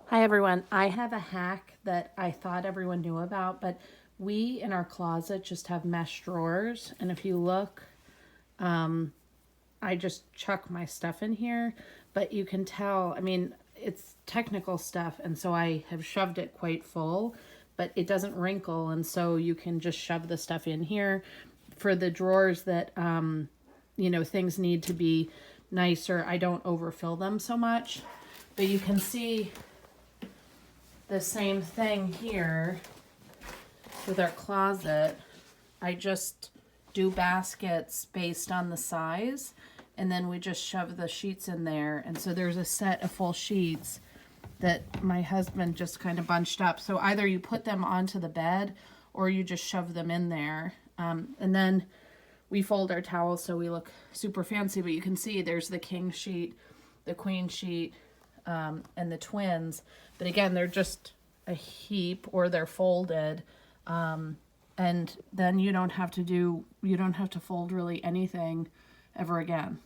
Hi everyone. I have a hack that I thought everyone knew about, but we in our closet just have mesh drawers. And if you look, I just chuck my stuff in here, but you can tell, I mean, it's technical stuff. And so I have shoved it quite full, but it doesn't wrinkle. And so you can just shove the stuff in here for the drawers that, things need to be nicer. I don't overfill them so much, but you can see the same thing here with our closet. I just do baskets based on the size, and then we just shove the sheets in there. And so there's a set of full sheets that my husband just kind of bunched up. So either you put them onto the bed or you just shove them in there. And then we fold our towels so we look super fancy, but you can see there's the king sheet, the queen sheet, and the twins. But again, they're just a heap or they're folded. And then you don't have to fold really anything ever again.